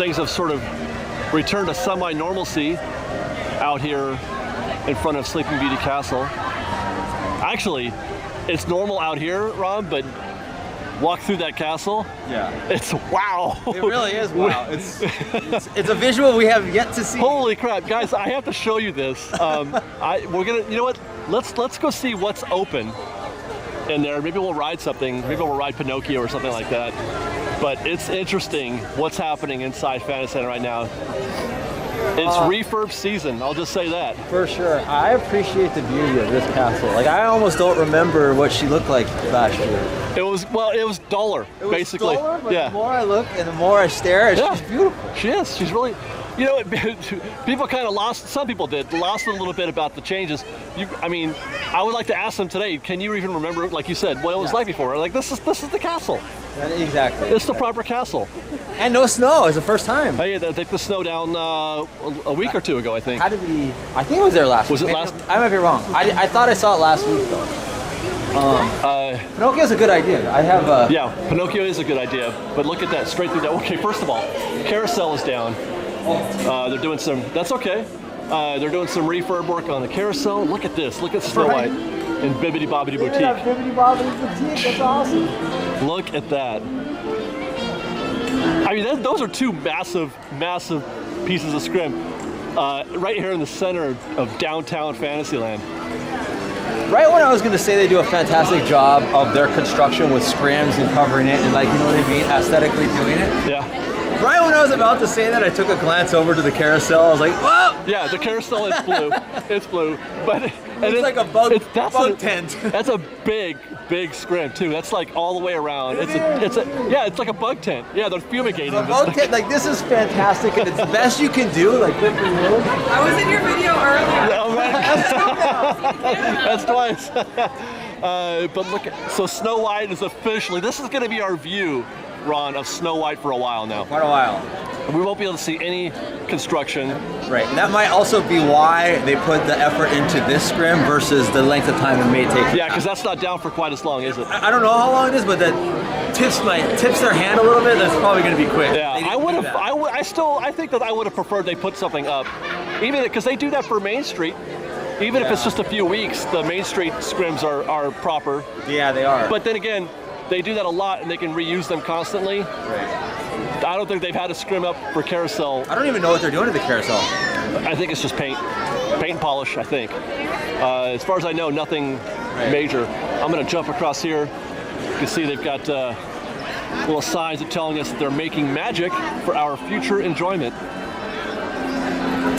things have sort of returned to semi-normalcy out here in front of Sleeping Beauty Castle. Actually, it's normal out here, Ron, but walk through that castle. Yeah. It's wow. It really is wow. It's a visual we have yet to see. Holy crap, guys! I have to show you this. We're gonna, you know what? Let's go see what's open in there. Maybe we'll ride something. Maybe we'll ride Pinocchio or something like that. But it's interesting what's happening inside Fantasyland right now. It's refurb season, I'll just say that. For sure. I appreciate the beauty of this castle. Like, I almost don't remember what she looked like last year. It was duller, basically. Duller, but yeah. The more I look and the more I stare, she's beautiful. She is. She's really, you know, people kind of lost, some people did, lost a little bit about the changes. I mean, I would like to ask them today, can you even remember, like you said, what it was like before? Like, this is the castle. Exactly. It's the proper castle. And no snow. It's the first time. Hey, they took the snow down a week or two ago, I think. How did we? I think it was there last week. Was it last? I might be wrong. I thought I saw it last week though. Pinocchio's a good idea. I have. Yeah, Pinocchio is a good idea, but look at that straight through that. Okay, first of all, carousel is down. They're doing some. That's okay. They're doing some refurb work on the carousel. Look at this. Look at Snow White and Bibbidi Bobbidi Boutique. Bibbidi Bobbidi Boutique. That's awesome. Look at that. I mean, those are two massive, massive pieces of scrim right here in the center of downtown Fantasyland. Right when I was going to say they do a fantastic job of their construction with scrims and covering it and, like, you know what I mean, aesthetically doing it. Yeah. Right when I was about to say that, I took a glance over to the carousel. I was like, whoa! Yeah, the carousel is blue. It's blue, but it's like a bug tent. That's a big scrim too. That's like all the way around. It's like a bug tent. Yeah, they're fumigating. A bug tent, like, this is fantastic, and it's the best you can do. Like, I was in your video earlier. Oh, man. That's twice. But look, so Snow White is officially. This is going to be our view, Ron, of Snow White for a while now. Quite a while. We won't be able to see any construction. Right, and that might also be why they put the effort into this scrim versus the length of time it may take. Yeah, because that's not down for quite as long, is it? I don't know how long it is, but that tips their hand a little bit. That's probably going to be quick. Yeah, I think that I would have preferred they put something up, even because they do that for Main Street. Even if it's just a few weeks, the Main Street scrims are proper. Yeah, they are. But then again, they do that a lot, and they can reuse them constantly. Right. I don't think they've had a scrim up for carousel. I don't even know what they're doing to the carousel. I think it's just paint and polish, I think. As far as I know, nothing major. I'm gonna jump across here. You can see they've got little signs telling us that they're making magic for our future enjoyment.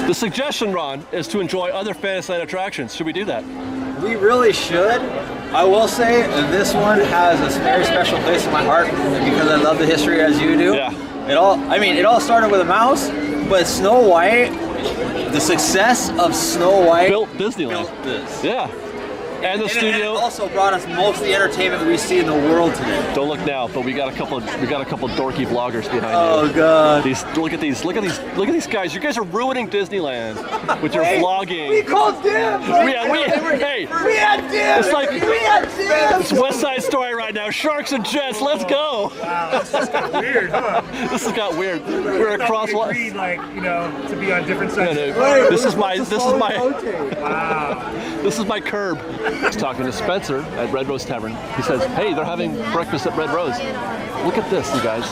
The suggestion, Ron, is to enjoy other Fantasyland attractions. Should we do that? We really should. I will say this one has a very special place in my heart because I love the history as you do. Yeah. It all started with a mouse, but Snow White, the success of Snow White built Disneyland. Built this. Yeah. And the studio it also brought us most of the entertainment we see in the world today. Don't look now, but we got a couple dorky vloggers behind you. Oh God! Look at these guys. You guys are ruining Disneyland with your vlogging. We called dibs. We had dibs. It's like it's West Side Story right now. Sharks and Jets. Let's go. Wow, this just got weird, huh? This has got weird. We're across. We agreed, like, you know, to be on different sides. No, Wow. This is my curb. I was talking to Spencer at Red Rose Tavern. He says, hey, they're having breakfast at Red Rose. Look at this, you guys.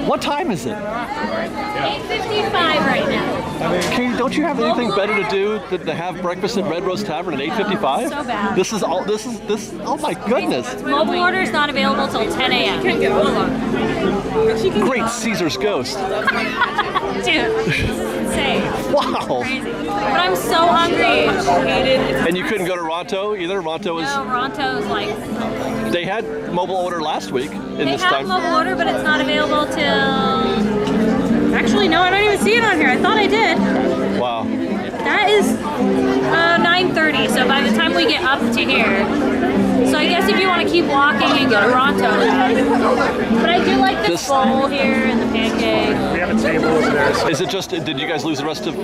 What time is it? 8:55 right now. Okay, don't you have anything better to do than to have breakfast at Red Rose Tavern at 8:55? So bad. This, oh my goodness. Mobile order is not available till 10 a.m. Great Caesar's Ghost. Dude, this is insane. Wow. Crazy. But I'm so hungry. And you couldn't go to Ronto either? Ronto's like... They had mobile order last week They have mobile order, but it's not available till... Actually, no, I don't even see it on here. I thought I did. Wow. That is 9:30, so by the time we get up to here... So I guess if you want to keep walking and go to Ronto, but I do like this bowl here and the pancake. We have a table over there. So. Is it just, did you guys lose the rest of...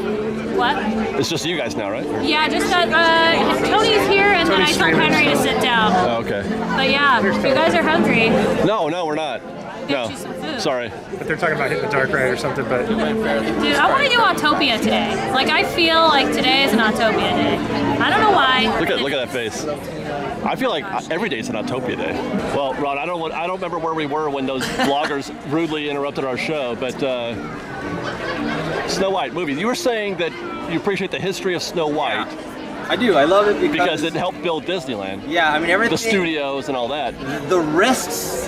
What? It's just you guys now, right? Yeah, just Tony's here and then I told Henry to sit down. Oh, okay. But yeah, if you guys are hungry, No, we're not. get you some food. Sorry. But they're talking about hitting the dark ride or something. But Dude, I want to do Autopia today. Like, I feel like today is an Autopia day. I don't know why. Look at that face. I feel like every day's an Autopia day. Well, Ron, I don't remember where we were when those vloggers rudely interrupted our show, but Snow White movie. You were saying that you appreciate the history of Snow White. I do. I love it because it helped build Disneyland. Yeah, I mean everything. The studios and all that. The risks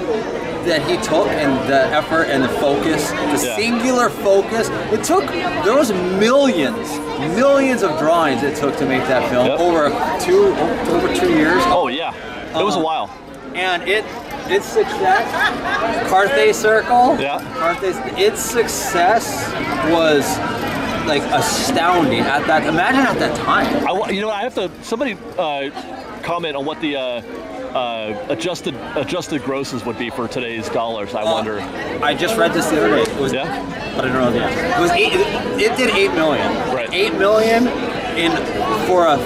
that he took and the effort and the focus, the singular focus. It took. There was millions of drawings it took to make that film over 2 years. Oh yeah, it was a while. And its success, Carthay Circle. Yeah. Its success was like astounding at that. Imagine at that time. I have to. Somebody comment on what the adjusted grosses would be for today's dollars. I wonder. I just read this the other day. It was, but I don't know the answer. It was it did 8 million. Right. 8 million for a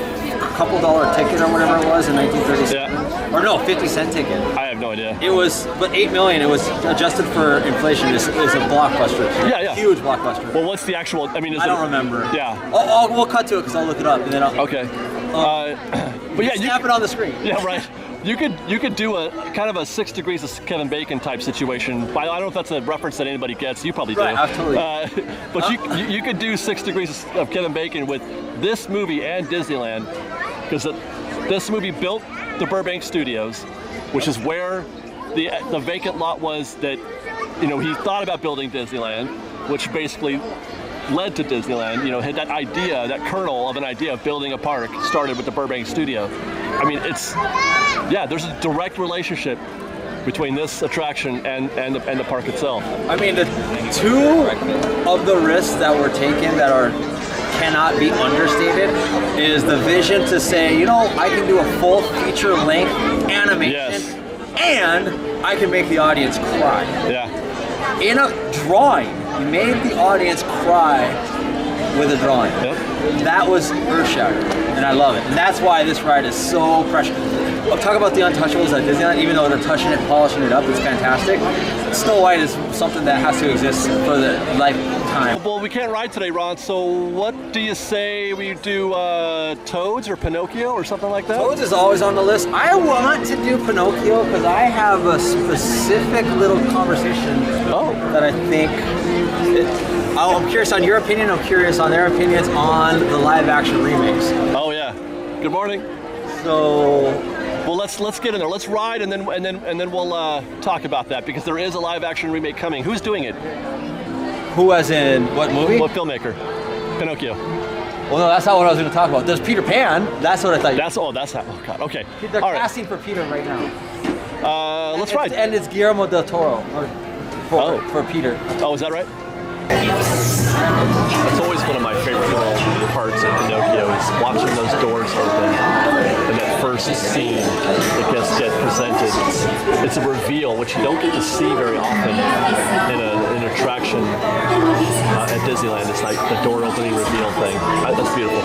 couple dollar ticket or whatever it was in 1937. Yeah. Or no, 50-cent ticket. I have no idea. It was, but 8 million. It was adjusted for inflation. Is a blockbuster. Yeah. Huge blockbuster. Well, what's the actual? I mean, I don't remember. Yeah. We'll cut to it because I'll look it up and then I'll. Okay. But yeah, snap it on the screen. Yeah, right. You could do a kind of a 6 Degrees of Kevin Bacon type situation. I don't know if that's a reference that anybody gets. You probably do. Right, absolutely. But you could do 6 Degrees of Kevin Bacon with this movie and Disneyland, because this movie built the Burbank Studios, which is where the vacant lot was that he thought about building Disneyland, which basically led to Disneyland. Had that idea, that kernel of an idea of building a park started with the Burbank Studio. I mean, there's a direct relationship between this attraction and the park itself. I mean, the two of the risks that were taken that cannot be understated is the vision to say, I can do a full feature-length animation and I can make the audience cry. Yeah. In a drawing, you made the audience cry with a drawing. Yep. That was earth-shattering, and I love it. And that's why this ride is so precious. I'll talk about the Untouchables at Disneyland. Even though they're touching it, polishing it up, it's fantastic. Snow White is something that has to exist for the lifetime. Well, we can't ride today, Ron, so what do you say we do Toads or Pinocchio or something like that? Toads is always on the list. I want to do Pinocchio because I have a specific little conversation that I think... I'm curious on your opinion. I'm curious on their opinions on the live-action remakes. Oh yeah. Good morning. So, well, let's get in there. Let's ride, and then we'll talk about that, because there is a live-action remake coming. Who's doing it? Who, as in what movie? What filmmaker? Pinocchio. Well, no, that's not what I was going to talk about. There's Peter Pan. That's what I thought. That's how. Oh God. Okay. They're casting for Peter right now. Let's ride. And it's Guillermo del Toro for Peter. Oh, is that right? That's always one of my favorite little parts of Pinocchio, is watching those doors open and that first scene that gets presented. It's a reveal, which you don't get to see very often in an attraction at Disneyland. It's like the door opening reveal thing. That's beautiful.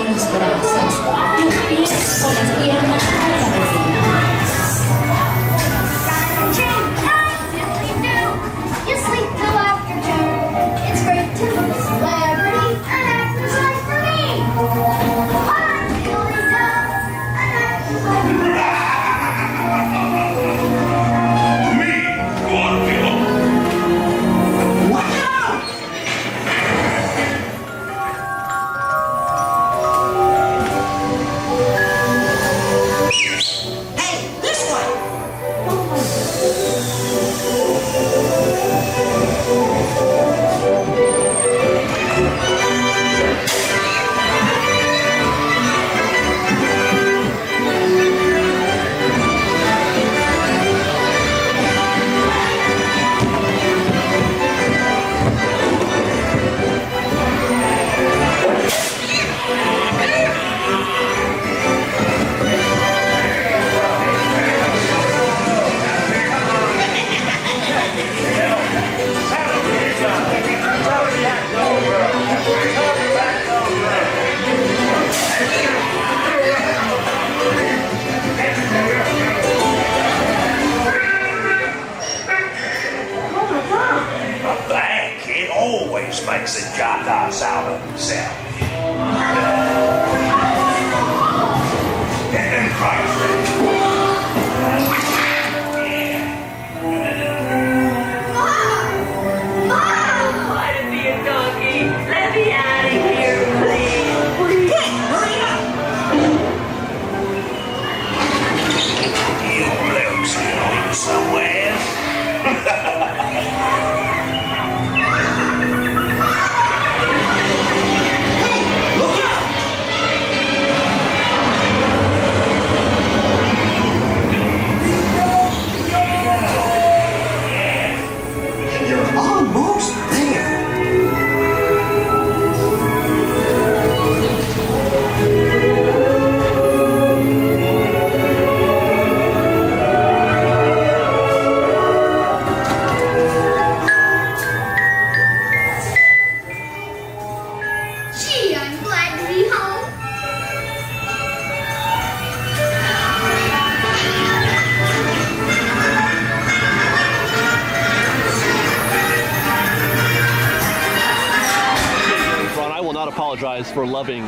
apologize for loving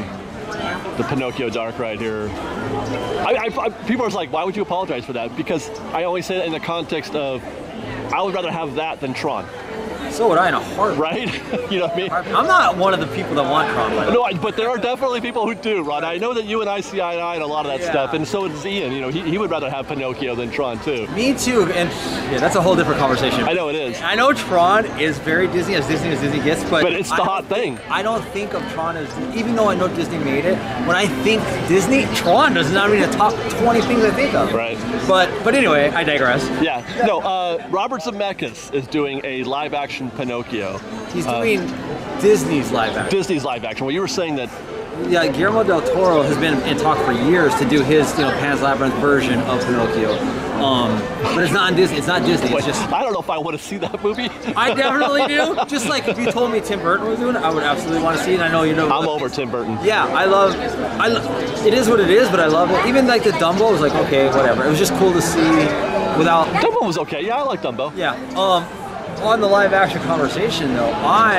the Pinocchio dark ride here. People are like, why would you apologize for that? Because I always say that in the context of, I would rather have that than Tron. So would I in a heartbeat. Right? You know what I mean? I'm not one of the people that want Tron. No, but there are definitely people who do, Ron. I know that you and I see eye to eye on a lot of that Yeah. stuff, and so does Ian. You know, he would rather have Pinocchio than Tron too. Me too, and yeah, that's a whole different conversation. I know it is. I know Tron is very Disney as Disney gets, but It's the hot thing. I don't think of Tron as, even though I know Disney made it, when I think Disney, Tron does not mean the top 20 things I think of. Right. But anyway, I digress. Yeah. No, Robert Zemeckis is doing a live-action Pinocchio. He's doing Disney's live action. Disney's live action. Well, you were saying that. Yeah, Guillermo del Toro has been in talk for years to do his, Pan's Labyrinth version of Pinocchio. But it's not Disney. It's not Disney. It's just. I don't know if I want to see that movie. I definitely do. Just like if you told me Tim Burton was doing it, I would absolutely want to see it. I know you know. I'm over Tim Burton. Yeah, I love. It is what it is, but I love it. Even like the Dumbo was like, okay, whatever. It was just cool to see without. Dumbo was okay. Yeah, I like Dumbo. Yeah. On the live action conversation though, I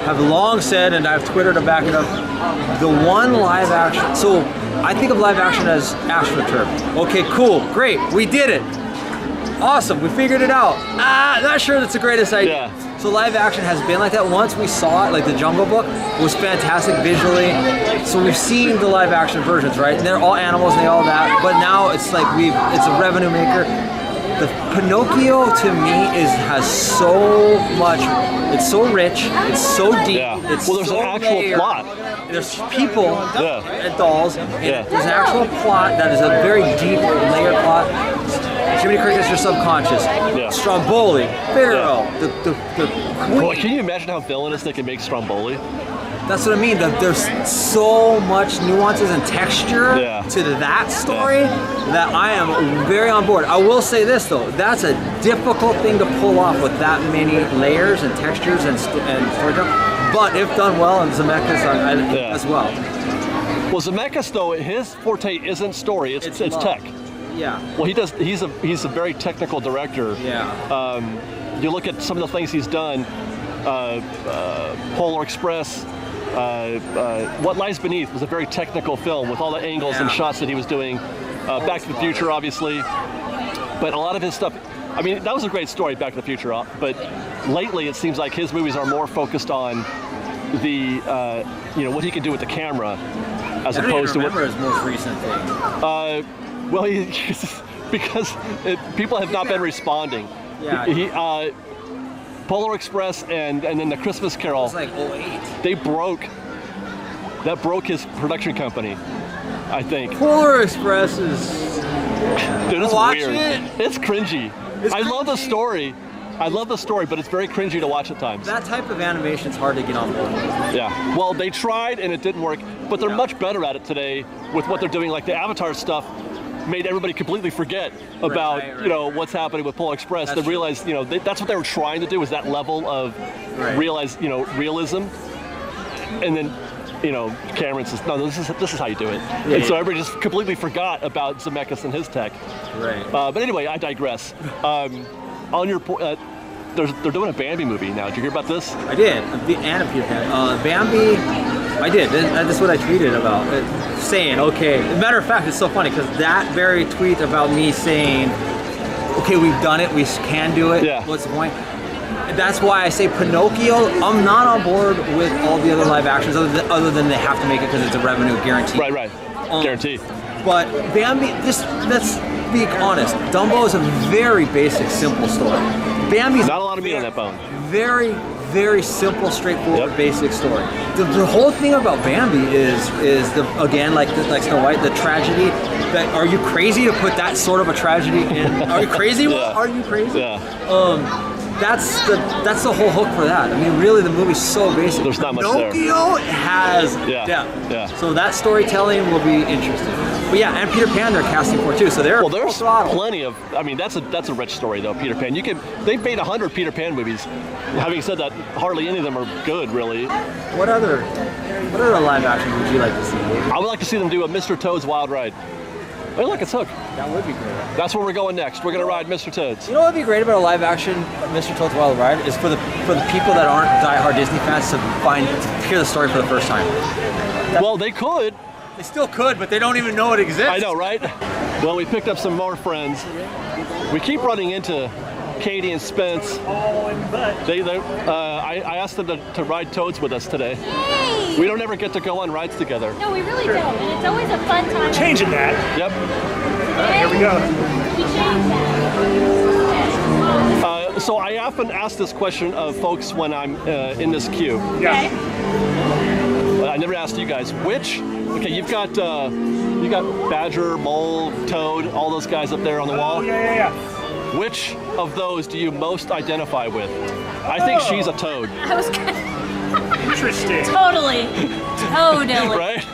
have long said, and I've Twittered to back it up, the one live action. So I think of live action as AstroTurf. Okay, cool, great, we did it. Awesome, we figured it out. Not sure that's the greatest idea. Yeah. So live action has been like that. Once we saw it, like the Jungle Book was fantastic visually. So we've seen the live action versions, right? And they're all animals and they all that. But now it's like it's a revenue maker. The Pinocchio to me has so much. It's so rich. It's so deep. Yeah. It's Well, there's so an actual layered. plot. There's people Yeah. and dolls. And Yeah. There's an actual plot that is a very deep layered plot. Jiminy Cricket's your subconscious. Yeah. Stromboli, Pharaoh, the Boy, queen. can you imagine how villainous they can make Stromboli? That's what I mean. There's so much nuances and texture Yeah. to that story that I am very on board. I will say this though, that's a difficult thing to pull off with that many layers and textures and storytelling. But if done well, and Zemeckis as well. Well, Zemeckis though, his forte isn't story; it's love. tech. Yeah. Well, he's a very technical director. Yeah. You look at some of the things he's done, Polar Express. What Lies Beneath was a very technical film with all the angles and Yeah. shots that he was doing. Back to the Future, obviously, but a lot of his stuff. I mean, that was a great story, Back to the Future. But lately, it seems like his movies are more focused on the what he can do with the camera, as I don't opposed even to remember his most recent thing. well, because people have not been responding. Yeah. Polar Express and then the Christmas Carol. It's like 08. That broke his production company, I think. Polar Express is. Dude, it's Watch weird. it. It's cringy. It's I love the cringy. story. I love the story, but it's very cringy to watch at times. That type of animation is hard to get on board with. Yeah. Well, they tried and it didn't work, but they're much better at it today with what they're doing. Like the Avatar stuff made everybody completely forget about Right. what's happening with Polar Express. That's They realized that's what they were trying to do, was that level of realism, and then Cameron says, no, this is how you do it. And so everybody just completely forgot about Zemeckis and his tech. Right. But anyway, I digress. On your point, they're doing a Bambi movie now. Did you hear about this? I did. And a Peter Pan. Bambi, I did. That's what I tweeted about. Saying, okay. As a matter of fact, it's so funny because that very tweet about me saying, okay, we've done it, we can do it. Yeah. What's the point? That's why I say Pinocchio, I'm not on board with all the other live actions other than they have to make it because it's a revenue guarantee. Right. Guarantee. But Bambi, let's be honest, Dumbo is a very basic, simple story. Bambi's Not a lot of meat on that bone. very, very simple, straightforward, Yep. basic story. The whole thing about Bambi is again like Snow White, the tragedy. That are you crazy to put that sort of a tragedy in? Are you crazy? Yeah. Are you crazy? Yeah. That's the whole hook for that. I mean, really, the movie's so basic. There's not much there. Pinocchio has Yeah. depth. Yeah. So that storytelling will be interesting. But yeah, and Peter Pan they're casting for too. So they're There's full throttle. plenty of. I mean, that's a rich story though. Peter Pan. They've made 100 Peter Pan movies. Having said that, hardly any of them are good, really. What other live action would you like to see? I would like to see them do a Mr. Toad's Wild Ride. Oh, look, it's Hook. That would be great. That's where we're going next. We're gonna ride Mr. Toad's. You know what would be great about a live action Mr. Toad's Wild Ride is for the people that aren't diehard Disney fans to hear the story for the first time. Well, they could. They still could, but they don't even know it exists. I know, right? Well, we picked up some more friends. We keep running into Katie and Spence. I asked them to ride toads with us today. Yay! We don't ever get to go on rides together. No, we really don't, and it's always a fun time. Changing that. Yep. Here we go. We changed that. So I often ask this question of folks when I'm in this queue. Yeah. Okay. I never asked you guys which. Okay, you got Badger, Mole, Toad, all those guys up there on the wall. Oh, yeah. Which of those do you most identify with? I think she's a toad. I was Interesting. totally. Right?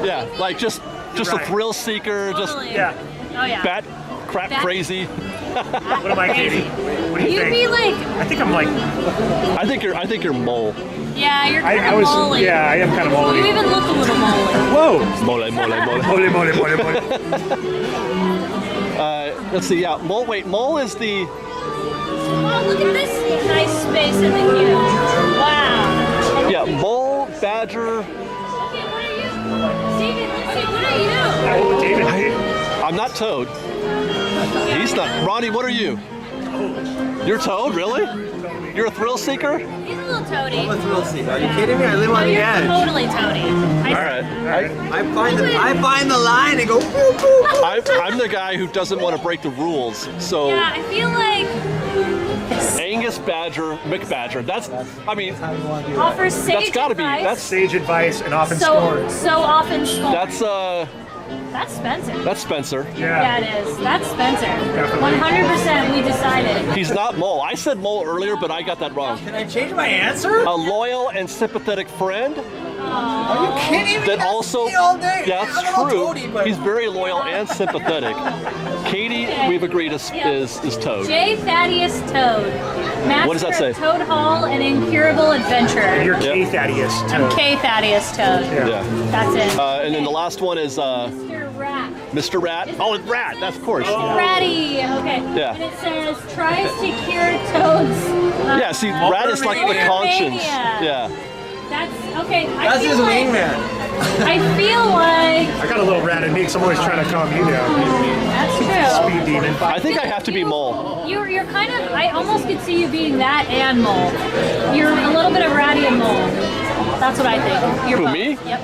Yeah, like just a right. thrill seeker, Totally. Yeah. Oh yeah. bat crap crazy. What am I, Katie? What do you You'd think? be like, I think I'm like. I think you're Mole. yeah, you're kind I of was. molly. Yeah, I am kind of You molly. even look a little molly. Whoa. Mole. Mole. Let's see. Yeah, Mole. Wait, Mole is the. Oh, look at this nice space in the queue. Wow. Yeah, Mole, Badger. Okay, what are you? David, let's see, what are you? Oh, David. I'm not Toad. He's not. Ronnie, what are you? You're Toad, really? You're a thrill seeker? He's a little toady. I'm a thrill seeker. Are you kidding me? I live on the You're edge. totally toady. All right. I find the line and go. Boop, boop. I'm the guy who doesn't want to break the rules. So Yeah, I feel like Angus Badger, McBadger. I mean, offers sage that's got to be. advice. Sage advice and often so scorned. so often scorned. That's Spencer. that's Spencer. Yeah, it is. That's Spencer. Definitely. 100% we decided. He's not Mole. I said Mole earlier, but I got that wrong. Can I change my answer? A loyal and sympathetic friend. Are you kidding me? That That's also, me all day. yeah, I'm that's a little true. toady, but- He's very loyal and sympathetic. Katie, we've agreed is Toad. J. Thaddeus Toad. Master What does that say? of Toad Hall, an incurable adventurer. You're Yep. K Thaddeus. I'm K. Thaddeus Toad. Yeah. That's it. And then the last one is Mr. Rat. Mr. Rat. Oh, it's Rat. That's of course. Ratty. Okay. Yeah. And it says tries to cure Toad's. Yeah. See, Rat is like the conscience. Mania. Yeah. That's okay. That's his wingman. I feel like I got a little rat in me, so I'm always trying to calm you down. that's true. Speed demon. I think I have to be Mole. You're kind of. I almost could see you being that and Mole. You're a little bit of Ratty and Mole. That's what I think. You're Who, both. me? Yep.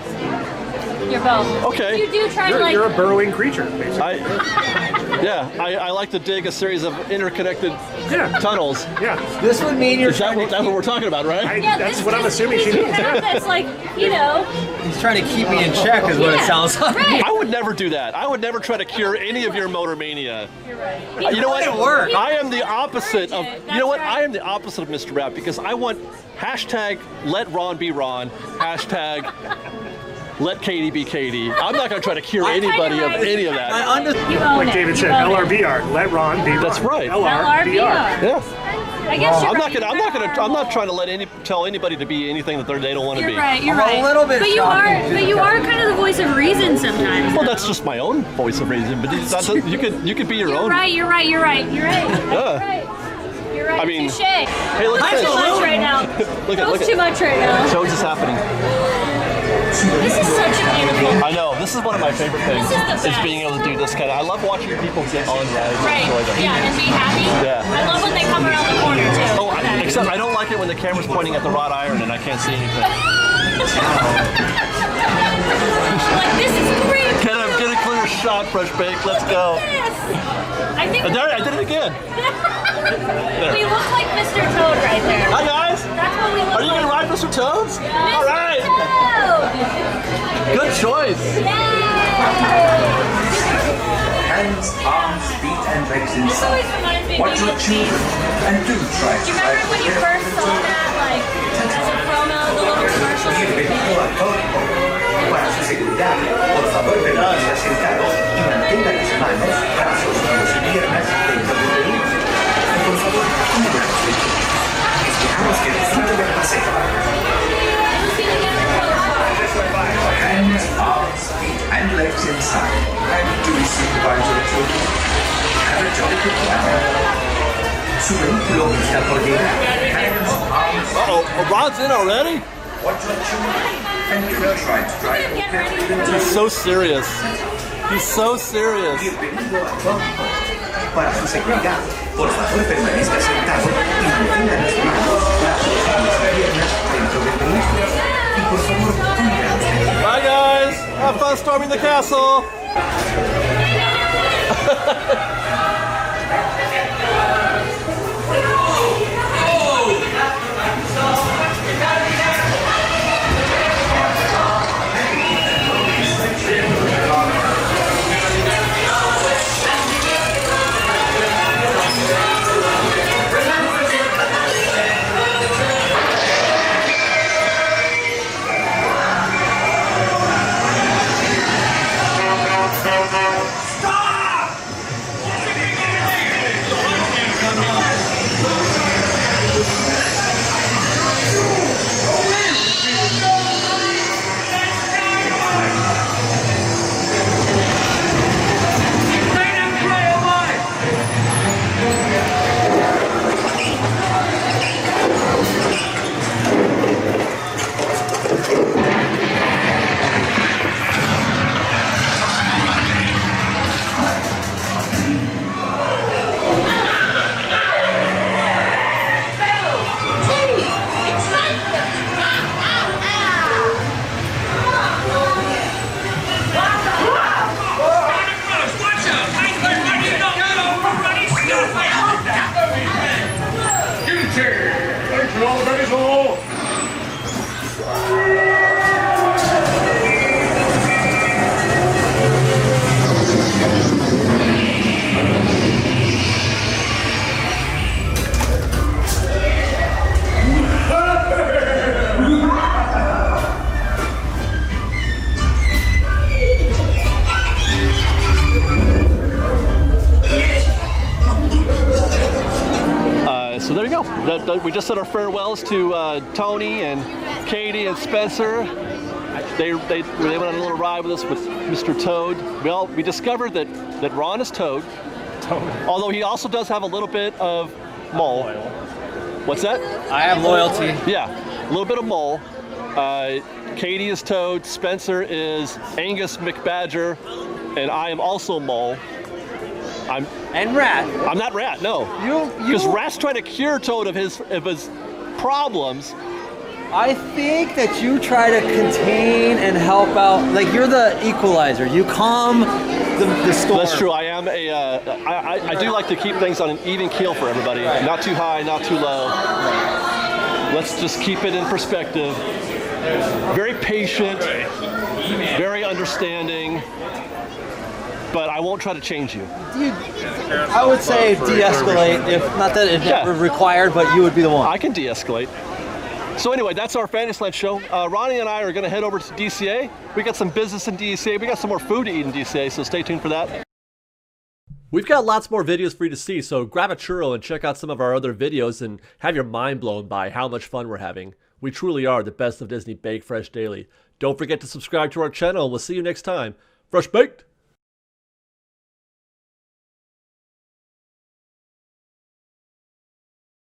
You're both. Okay. You do try to like. You're a burrowing creature, basically. I like to dig a series of interconnected Yeah. tunnels. Yeah. This would mean you're Is that trying what, to that's what we're talking about, right? Yeah, That's this what I'm just assuming she means. Yeah. That's like, you know. He's trying to keep me in check, is what it Yeah, sounds like. Right. I would never do that. I would never try to cure any of your motor mania. You're right. You know what? It worked. I am the opposite of. You know what? That's right. I am the opposite of Mr. Rap because I want hashtag let Ron be Ron. Hashtag let Katie be Katie. I'm not going to try to cure anybody of any of that. I understand. You own Like it. David You said, own it. LRBR. Let Ron be Ron. That's right. LRBR. Yeah. I guess you're I'm right. not trying to tell anybody to be anything that they don't want to You're be. right. You're I'm a right. little bit But you shocking, are. But you are kind of the voice of reason sometimes. Well, though. that's just my own voice of reason, but you could be your You're own. right. You're right. You're right. You're right. Yeah. You're right. You're right. I mean, Touche. Hey, look at Too this. much right now. Look at Too much right now. Toads is happening. This is such a beautiful. I know. This is one of my favorite things. This is the Is best. being able to do this kind of. I love watching people get on rides and Right. enjoy them. Yeah, and be happy. Yeah. I love when they come around the corner too. Oh, except I don't like it when the camera's pointing at the wrought iron and I can't see anything. Like this is great. Get a clear shot, Fresh Bake. Let's go. Yes. I think I did it again. we look like Mr. Toad right there. Hi guys. That's what we look Are you like. gonna ride Mr. Toads? Mr. All right. Toad. Good choice. Yay. Hands, arms, feet, and legs This inside. always reminds me of Watch your children and do try Do you remember when you first saw that, like, as a promo, the little commercial? Para su seguridad, por favor, permanezca sentado y mantenga las manos, brazos, manos y piernas dentro del vehículo. Y por favor, cúbranos de ti. Esperamos que disfruten del paseo. Hands, arms, feet, and legs inside. And do supervise your children. Have a jolly good time. Su vehículo está por llegar. Hands, arms, Uh-oh, Rod's in already? He's so serious. He's so serious. Para su seguridad, por favor permanezca sentado y mantenga las manos, brazos y las piernas dentro del vehículo. Y por favor, cuídense. Bye guys! Have fun storming the castle! So there you go. We just said our farewells to Tony and Katie and Spencer. They went on a little ride with us with Mr. Toad. We discovered that Ron is Toad, although he also does have a little bit of mole. What's that? I have loyalty. Yeah, a little bit of mole. Katie is Toad, Spencer is Angus McBadger, and I am also mole. And Rat. I'm not Rat, no. Because Rat's trying to cure Toad of his problems. I think that you try to contain and help out. Like, you're the equalizer. You calm the storm. That's true. I am I do like to keep things on an even keel for everybody. Right. Not too high, not too low. Let's just keep it in perspective. Very patient, very understanding. But I won't try to change you. I would say de-escalate, if not that it's never required, but you would be the one. I can de-escalate. So anyway, that's our Fantasyland show. Ronnie and I are going to head over to DCA. We got some business in DCA. We got some more food to eat in DCA, so stay tuned for that. We've got lots more videos for you to see, so grab a churro and check out some of our other videos and have your mind blown by how much fun we're having. We truly are the best of Disney Bake Fresh Daily. Don't forget to subscribe to our channel, and we'll see you next time. Fresh Baked!